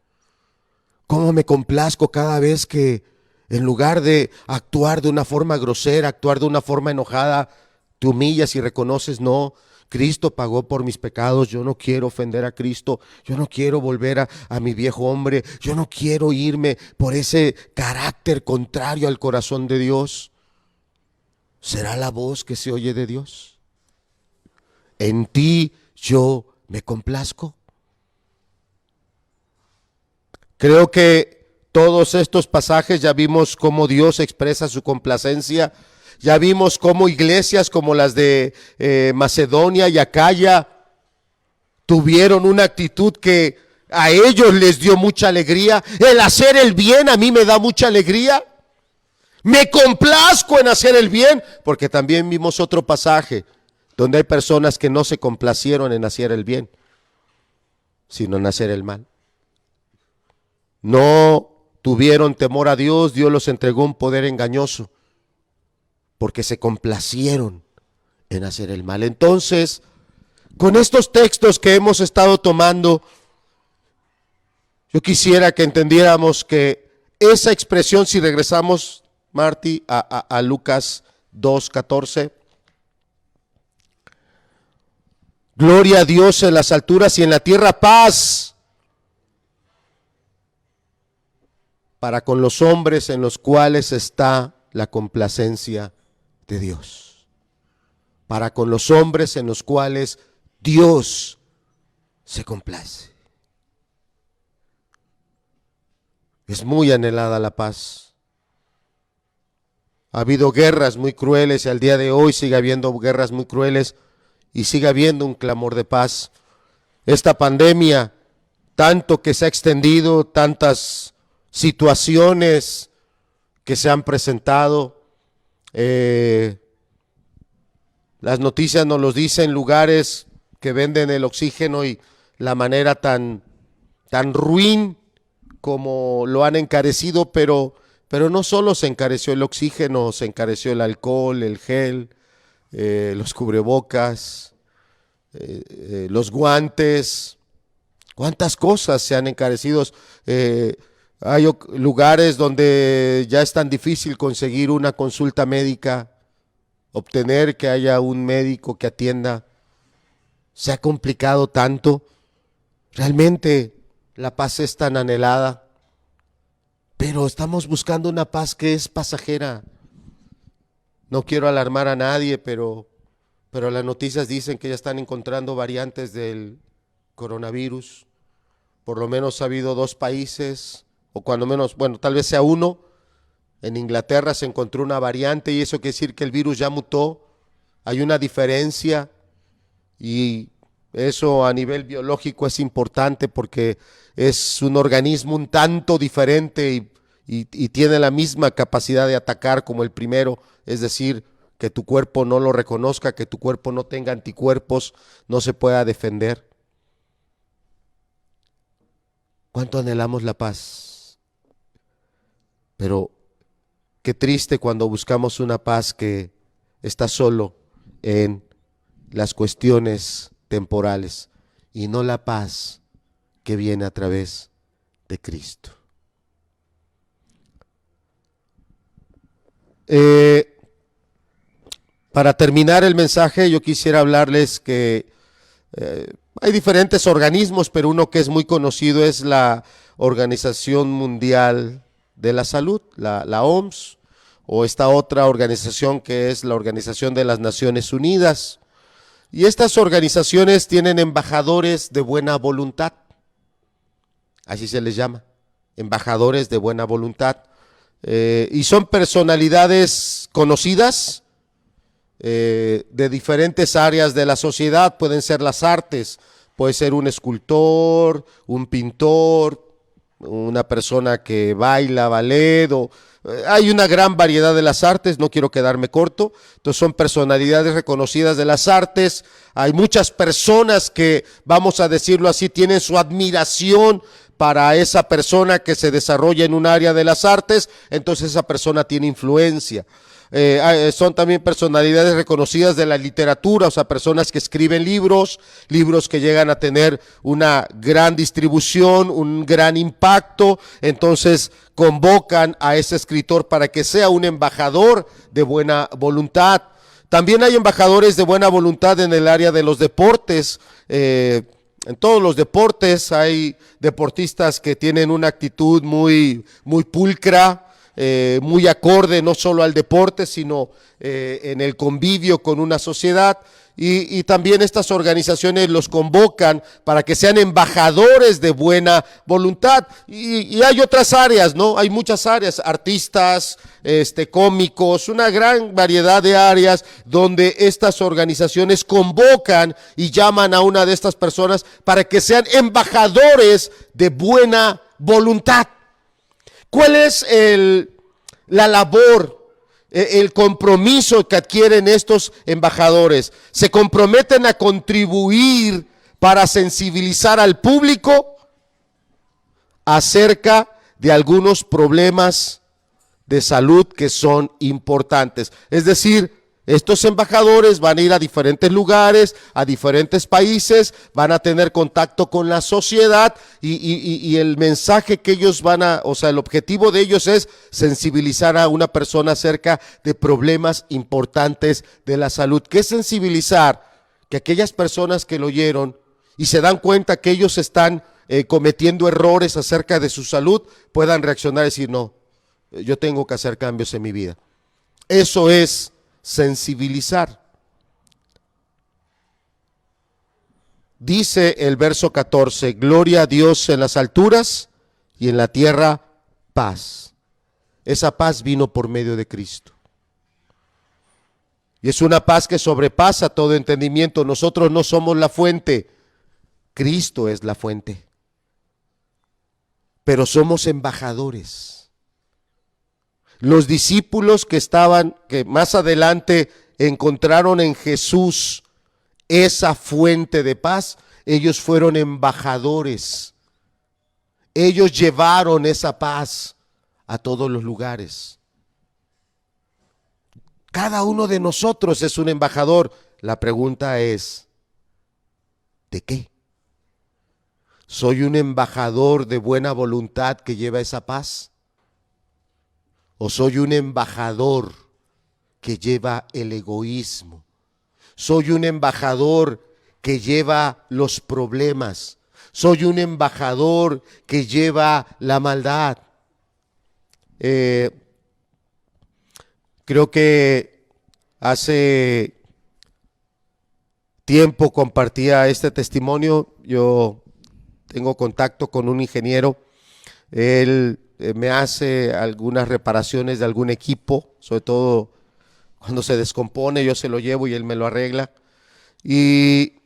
¿Cómo me complazco cada vez que, en lugar de actuar de una forma grosera, actuar de una forma enojada, te humillas y reconoces: no, Cristo pagó por mis pecados, yo no quiero ofender a Cristo, yo no quiero volver a mi viejo hombre, yo no quiero irme por ese carácter contrario al corazón de Dios? ¿Será la voz que se oye de Dios? En ti yo me complazco. Creo que todos estos pasajes ya vimos cómo Dios expresa su complacencia. Ya vimos cómo iglesias como las de Macedonia y Acaya tuvieron una actitud que a ellos les dio mucha alegría. El hacer el bien a mí me da mucha alegría. Me complazco en hacer el bien, porque también vimos otro pasaje donde hay personas que no se complacieron en hacer el bien. sino en hacer el mal. No tuvieron temor a Dios, Dios los entregó un poder engañoso, porque se complacieron en hacer el mal. Entonces, con estos textos que hemos estado tomando, yo quisiera que entendiéramos que esa expresión, si regresamos, Marty, a Lucas 2:14, gloria a Dios en las alturas y en la tierra paz para con los hombres en los cuales está la complacencia de Dios. Para con los hombres en los cuales Dios se complace. Es muy anhelada la paz. Ha habido guerras muy crueles y al día de hoy sigue habiendo guerras muy crueles y sigue habiendo un clamor de paz. Esta pandemia, tanto que se ha extendido, tantas situaciones que se han presentado, las noticias nos los dicen, lugares que venden el oxígeno y la manera tan ruin como lo han encarecido, pero no solo se encareció el oxígeno, se encareció el alcohol, el gel, los cubrebocas, los guantes. ¿Cuántas cosas se han encarecido? Hay lugares donde ya es tan difícil conseguir una consulta médica, obtener que haya un médico que atienda. Se ha complicado tanto. Realmente la paz es tan anhelada, pero estamos buscando una paz que es pasajera. No quiero alarmar a nadie, pero las noticias dicen que ya están encontrando variantes del coronavirus. Por lo menos ha habido 2 países, o cuando menos, bueno, tal vez sea uno. En Inglaterra se encontró una variante y eso quiere decir que el virus ya mutó. Hay una diferencia y eso a nivel biológico es importante porque es un organismo un tanto diferente y tiene la misma capacidad de atacar como el primero, es decir, que tu cuerpo no lo reconozca, que tu cuerpo no tenga anticuerpos, no se pueda defender. ¿Cuánto anhelamos la paz? Pero qué triste cuando buscamos una paz que está solo en las cuestiones temporales y no la paz que viene a través de Cristo. Para terminar el mensaje, yo quisiera hablarles que hay diferentes organismos, pero uno que es muy conocido es la Organización Mundial de la Salud, la OMS, o esta otra organización que es la Organización de las Naciones Unidas. Y estas organizaciones tienen embajadores de buena voluntad, así se les llama, embajadores de buena voluntad. Y son personalidades conocidas de diferentes áreas de la sociedad. Pueden ser las artes, puede ser un escultor, un pintor, una persona que baila ballet, hay una gran variedad de las artes, no quiero quedarme corto. Entonces son personalidades reconocidas de las artes. Hay muchas personas que, vamos a decirlo así, tienen su admiración para esa persona que se desarrolla en un área de las artes, entonces esa persona tiene influencia. Son también personalidades reconocidas de la literatura, o sea, personas que escriben libros que llegan a tener una gran distribución, un gran impacto, entonces convocan a ese escritor para que sea un embajador de buena voluntad. También hay embajadores de buena voluntad en el área de los deportes. En todos los deportes hay deportistas que tienen una actitud muy pulcra, muy acorde no solo al deporte, sino en el convivio con una sociedad. Y también estas organizaciones los convocan para que sean embajadores de buena voluntad. Y hay otras áreas, ¿no? Hay muchas áreas, artistas, cómicos, una gran variedad de áreas donde estas organizaciones convocan y llaman a una de estas personas para que sean embajadores de buena voluntad. ¿Cuál es la labor? El compromiso que adquieren estos embajadores? Se comprometen a contribuir para sensibilizar al público acerca de algunos problemas de salud que son importantes. Es decir, estos embajadores van a ir a diferentes lugares, a diferentes países, van a tener contacto con la sociedad y el mensaje que ellos el objetivo de ellos es sensibilizar a una persona acerca de problemas importantes de la salud. ¿Qué es sensibilizar? Que aquellas personas que lo oyeron y se dan cuenta que ellos están cometiendo errores acerca de su salud, puedan reaccionar y decir, no, yo tengo que hacer cambios en mi vida. Eso es sensibilizar. Dice el verso 14, gloria a Dios en las alturas y en la tierra paz. Esa paz vino por medio de Cristo. Y es una paz que sobrepasa todo entendimiento. Nosotros no somos la fuente, Cristo es la fuente. Pero somos embajadores. Los discípulos que más adelante encontraron en Jesús esa fuente de paz, ellos fueron embajadores. Ellos llevaron esa paz a todos los lugares. Cada uno de nosotros es un embajador. La pregunta es, ¿de qué? ¿Soy un embajador de buena voluntad que lleva esa paz? ¿O soy un embajador que lleva el egoísmo? ¿Soy un embajador que lleva los problemas? ¿Soy un embajador que lleva la maldad? Creo que hace tiempo compartía este testimonio. Yo tengo contacto con un ingeniero. Él me hace algunas reparaciones de algún equipo, sobre todo cuando se descompone, yo se lo llevo y él me lo arregla. Y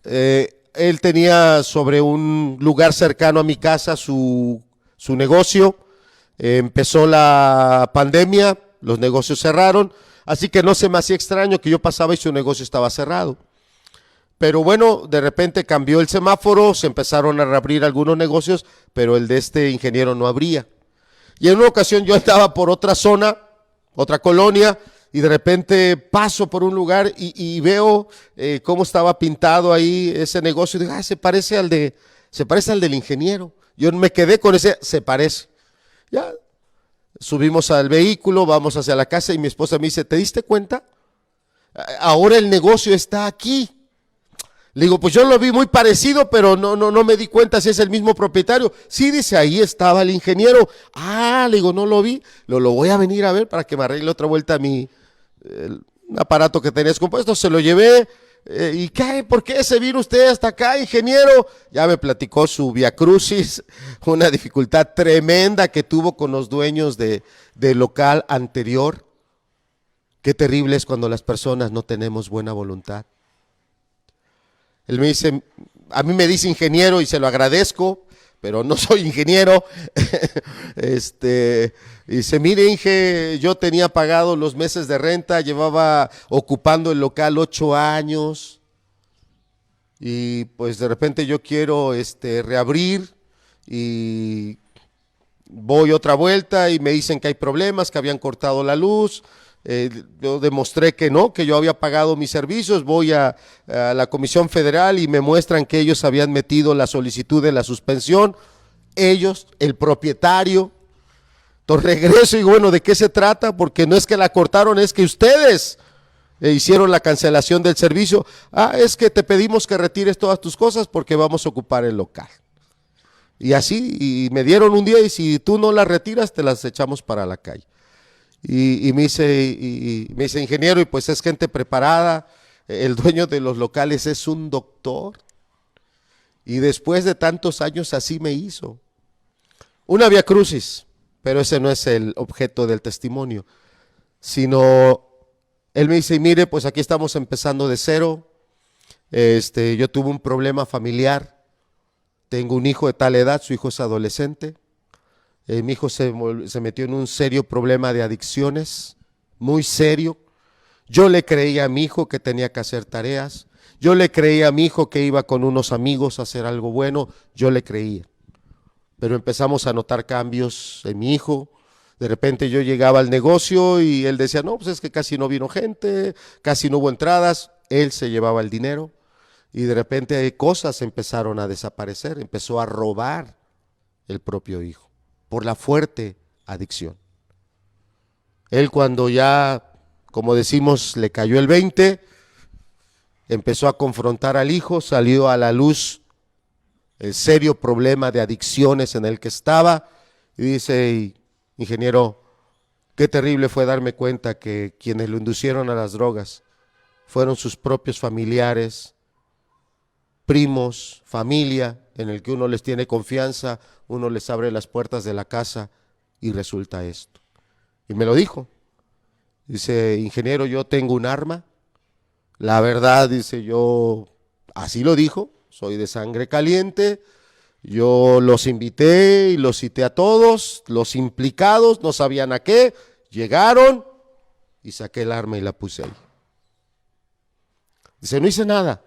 él tenía sobre un lugar cercano a mi casa su negocio. Empezó la pandemia, los negocios cerraron, así que no se me hacía extraño que yo pasaba y su negocio estaba cerrado. Pero bueno, de repente cambió el semáforo, se empezaron a reabrir algunos negocios, pero el de este ingeniero no abría. Y en una ocasión yo andaba por otra zona, otra colonia, y de repente paso por un lugar y veo cómo estaba pintado ahí ese negocio. Y digo, se parece al del ingeniero. Yo me quedé con ese, se parece. Ya subimos al vehículo, vamos hacia la casa y mi esposa me dice, ¿te diste cuenta? Ahora el negocio está aquí. Le digo, pues yo lo vi muy parecido, pero no me di cuenta si es el mismo propietario. Sí, dice, ahí estaba el ingeniero. Le digo, no lo vi, lo voy a venir a ver para que me arregle otra vuelta un aparato que tenías compuesto. Se lo llevé, ¿y qué? ¿Por qué se vino usted hasta acá, ingeniero? Ya me platicó su viacrucis, una dificultad tremenda que tuvo con los dueños del local anterior. Qué terrible es cuando las personas no tenemos buena voluntad. Él me dice, a mí me dice ingeniero y se lo agradezco, pero no soy ingeniero. Dice, mire, Inge, yo tenía pagado los meses de renta, llevaba ocupando el local 8 años y pues de repente yo quiero reabrir y voy otra vuelta y me dicen que hay problemas, que habían cortado la luz. Yo demostré que no, que yo había pagado mis servicios, voy a la Comisión Federal y me muestran que ellos habían metido la solicitud de la suspensión, ellos, el propietario. Entonces regreso y digo, bueno, ¿de qué se trata? Porque no es que la cortaron, es que ustedes hicieron la cancelación del servicio. Es que te pedimos que retires todas tus cosas porque vamos a ocupar el local. Y así, y me dieron un día y si tú no las retiras, te las echamos para la calle. Y me dice, ingeniero, y pues es gente preparada, el dueño de los locales es un doctor. Y después de tantos años así me hizo. Una viacrucis, pero ese no es el objeto del testimonio, sino él me dice, mire, pues aquí estamos empezando de cero. Yo tuve un problema familiar, tengo un hijo de tal edad, su hijo es adolescente. Mi hijo se metió en un serio problema de adicciones, muy serio. Yo le creía a mi hijo que tenía que hacer tareas. Yo le creía a mi hijo que iba con unos amigos a hacer algo bueno, yo le creía. Pero empezamos a notar cambios en mi hijo. De repente yo llegaba al negocio y él decía, no, pues es que casi no vino gente, casi no hubo entradas. Él se llevaba el dinero y de repente cosas empezaron a desaparecer. Empezó a robar el propio hijo por la fuerte adicción. Él cuando ya, como decimos, le cayó el 20, empezó a confrontar al hijo, salió a la luz el serio problema de adicciones en el que estaba y dice, ingeniero, qué terrible fue darme cuenta que quienes lo inducieron a las drogas fueron sus propios familiares, primos, familia, en el que uno les tiene confianza, uno les abre las puertas de la casa y resulta esto. Y me lo dijo. Dice, ingeniero, yo tengo un arma. La verdad, dice, yo, así lo dijo, soy de sangre caliente. Yo los invité y los cité a todos, los implicados, no sabían a qué, llegaron y saqué el arma y la puse ahí. Dice, no hice nada,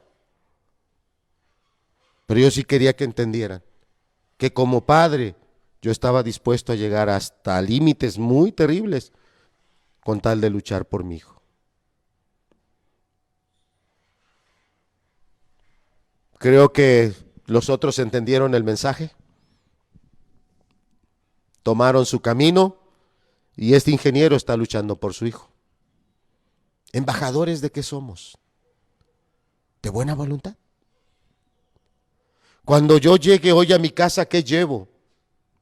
pero yo sí quería que entendieran que como padre yo estaba dispuesto a llegar hasta límites muy terribles con tal de luchar por mi hijo. Creo que los otros entendieron el mensaje, tomaron su camino y este ingeniero está luchando por su hijo. ¿Embajadores de qué somos? ¿De buena voluntad? Cuando yo llegue hoy a mi casa, ¿qué llevo?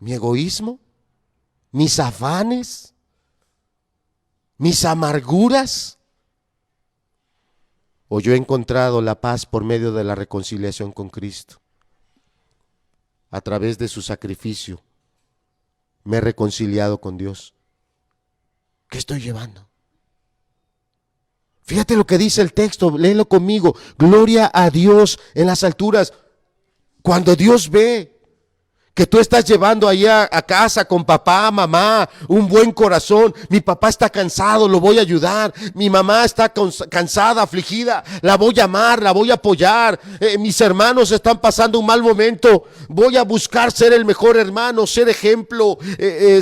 ¿Mi egoísmo? ¿Mis afanes? ¿Mis amarguras? ¿O yo he encontrado la paz por medio de la reconciliación con Cristo? A través de su sacrificio me he reconciliado con Dios. ¿Qué estoy llevando? Fíjate lo que dice el texto, léelo conmigo. Gloria a Dios en las alturas. Cuando Dios ve que tú estás llevando allá a casa con papá, mamá, un buen corazón. Mi papá está cansado, lo voy a ayudar. Mi mamá está cansada, afligida, la voy a amar, la voy a apoyar. Mis hermanos están pasando un mal momento. Voy a buscar ser el mejor hermano, ser ejemplo,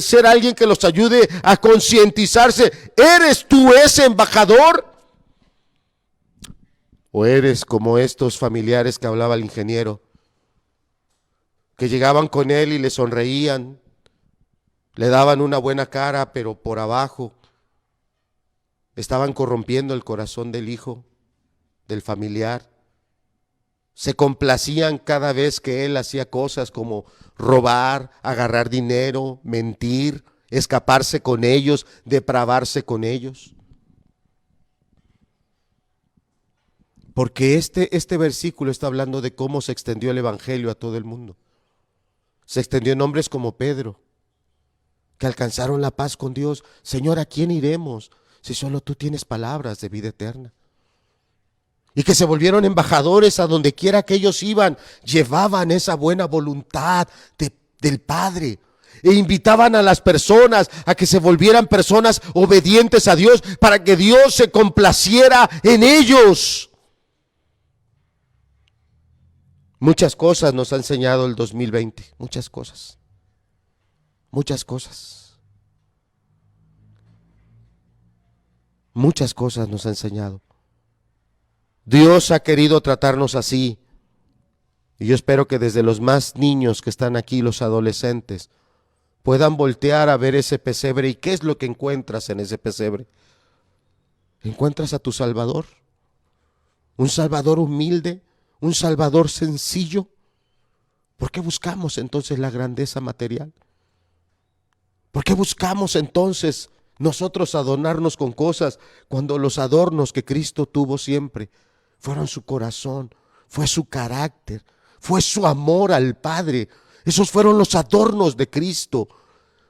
ser alguien que los ayude a concientizarse. ¿Eres tú ese embajador? ¿O eres como estos familiares que hablaba el ingeniero? Que llegaban con él y le sonreían, le daban una buena cara, pero por abajo estaban corrompiendo el corazón del hijo, del familiar. Se complacían cada vez que él hacía cosas como robar, agarrar dinero, mentir, escaparse con ellos, depravarse con ellos. Porque este versículo está hablando de cómo se extendió el evangelio a todo el mundo. Se extendió en hombres como Pedro, que alcanzaron la paz con Dios. Señor, ¿a quién iremos si solo tú tienes palabras de vida eterna? Y que se volvieron embajadores a donde quiera que ellos iban, llevaban esa buena voluntad del Padre e invitaban a las personas a que se volvieran personas obedientes a Dios para que Dios se complaciera en ellos. Muchas cosas nos ha enseñado el 2020, muchas cosas. Muchas cosas nos ha enseñado. Dios ha querido tratarnos así. Y yo espero que desde los más niños que están aquí, los adolescentes, puedan voltear a ver ese pesebre. ¿Y qué es lo que encuentras en ese pesebre? Encuentras a tu Salvador. Un Salvador humilde, un Salvador sencillo. ¿Por qué buscamos entonces la grandeza material? ¿Por qué buscamos entonces nosotros adornarnos con cosas cuando los adornos que Cristo tuvo siempre fueron su corazón, fue su carácter, fue su amor al Padre? Esos fueron los adornos de Cristo,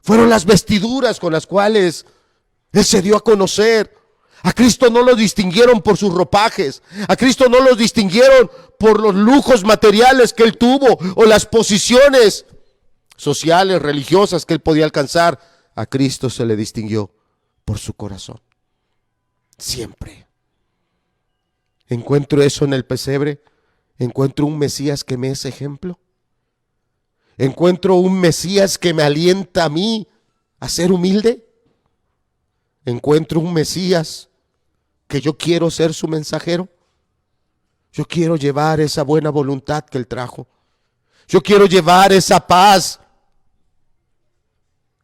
fueron las vestiduras con las cuales Él se dio a conocer. A Cristo no lo distinguieron por sus ropajes, a Cristo no lo distinguieron por los lujos materiales que Él tuvo o las posiciones sociales, religiosas que Él podía alcanzar. A Cristo se le distinguió por su corazón, siempre. Encuentro eso en el pesebre. Encuentro un Mesías que me es ejemplo. Encuentro un Mesías que me alienta a mí a ser humilde. Encuentro un Mesías que yo quiero ser su mensajero. Yo quiero llevar esa buena voluntad que Él trajo. Yo quiero llevar esa paz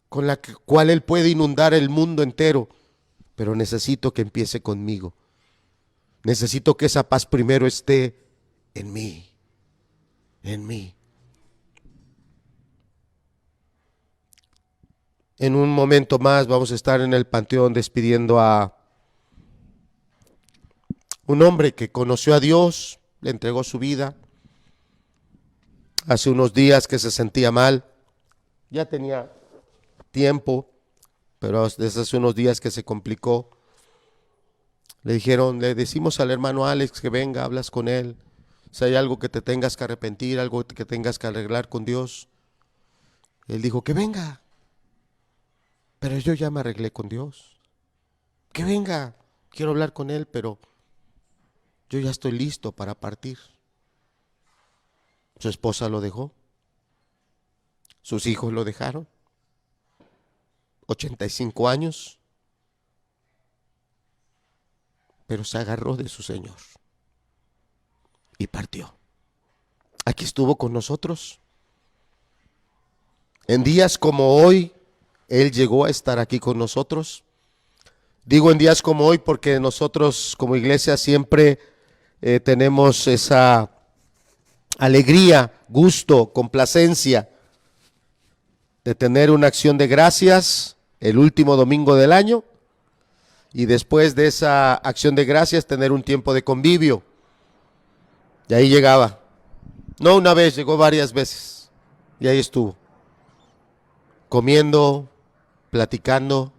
con la cual Él puede inundar el mundo entero. Pero necesito que empiece conmigo. Necesito que esa paz primero esté en mí. En mí. En un momento más vamos a estar en el panteón despidiendo a un hombre que conoció a Dios, le entregó su vida. Hace unos días que se sentía mal, ya tenía tiempo, pero desde hace unos días que se complicó. Le dijeron, le decimos al hermano Alex que venga, hablas con él. Si hay algo que te tengas que arrepentir, algo que tengas que arreglar con Dios. Él dijo, que venga. Pero yo ya me arreglé con Dios. Que venga, quiero hablar con Él, pero yo ya estoy listo para partir. Su esposa lo dejó. Sus hijos lo dejaron. 85 años. Pero se agarró de su Señor. Y partió. Aquí estuvo con nosotros. En días como hoy, Él llegó a estar aquí con nosotros. Digo en días como hoy porque nosotros como iglesia siempre tenemos esa alegría, gusto, complacencia de tener una acción de gracias el último domingo del año y después de esa acción de gracias tener un tiempo de convivio. Y ahí llegaba. No una vez, llegó varias veces. Y ahí estuvo. Comiendo, platicando.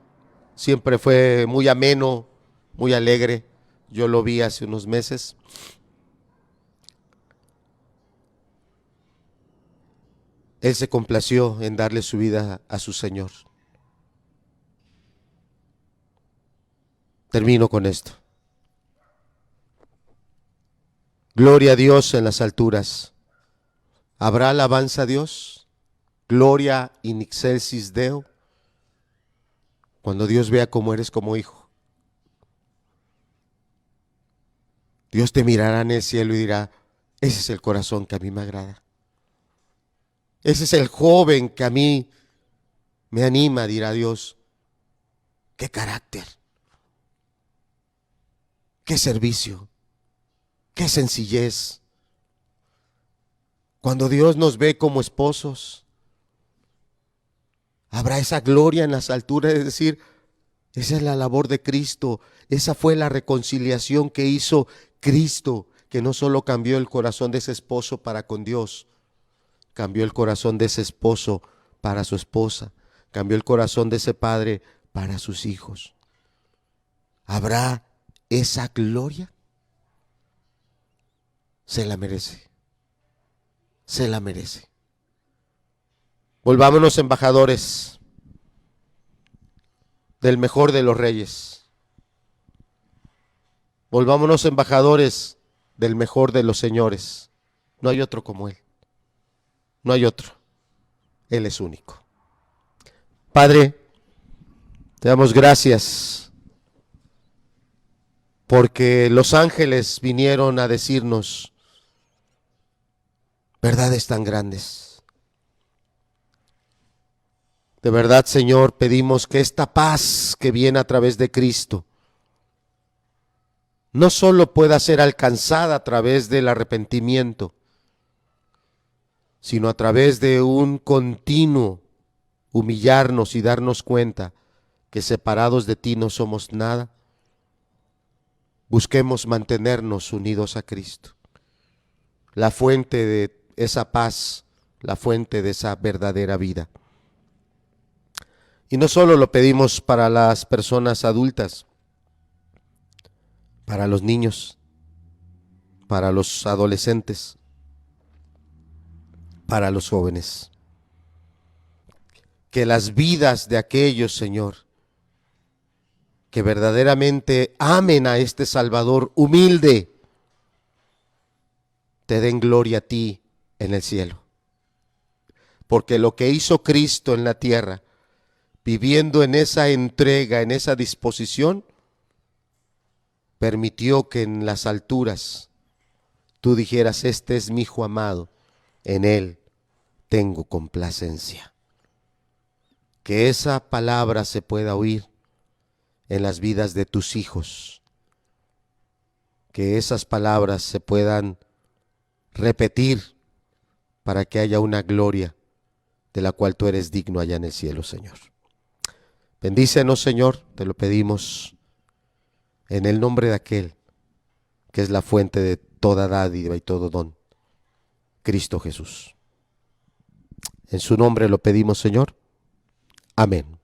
Siempre fue muy ameno, muy alegre. Yo lo vi hace unos meses. Él se complació en darle su vida a su Señor. Termino con esto. Gloria a Dios en las alturas. ¿Habrá alabanza a Dios? Gloria in excelsis Deo. Cuando Dios vea cómo eres como hijo. Dios te mirará en el cielo y dirá, ese es el corazón que a mí me agrada. Ese es el joven que a mí me anima, dirá Dios. ¡Qué carácter! ¡Qué servicio! ¡Qué sencillez! Cuando Dios nos ve como esposos, habrá esa gloria en las alturas, es decir, esa es la labor de Cristo, esa fue la reconciliación que hizo Cristo, que no solo cambió el corazón de ese esposo para con Dios, cambió el corazón de ese esposo para su esposa, cambió el corazón de ese padre para sus hijos. ¿Habrá esa gloria? Se la merece, se la merece. Volvámonos embajadores del mejor de los reyes. Volvámonos embajadores del mejor de los señores. No hay otro como Él. No hay otro. Él es único. Padre, te damos gracias porque los ángeles vinieron a decirnos verdades tan grandes. De verdad, Señor, pedimos que esta paz que viene a través de Cristo no solo pueda ser alcanzada a través del arrepentimiento, sino a través de un continuo humillarnos y darnos cuenta que separados de ti no somos nada. Busquemos mantenernos unidos a Cristo, la fuente de esa paz, la fuente de esa verdadera vida. Y no solo lo pedimos para las personas adultas, para los niños, para los adolescentes, para los jóvenes. Que las vidas de aquellos, Señor, que verdaderamente amen a este Salvador humilde, te den gloria a ti en el cielo. Porque lo que hizo Cristo en la tierra, viviendo en esa entrega, en esa disposición, permitió que en las alturas tú dijeras: este es mi Hijo amado, en él tengo complacencia. Que esa palabra se pueda oír en las vidas de tus hijos. Que esas palabras se puedan repetir para que haya una gloria de la cual tú eres digno allá en el cielo, Señor. Bendícenos, Señor, te lo pedimos en el nombre de aquel que es la fuente de toda dádiva y todo don, Cristo Jesús. En su nombre lo pedimos, Señor. Amén.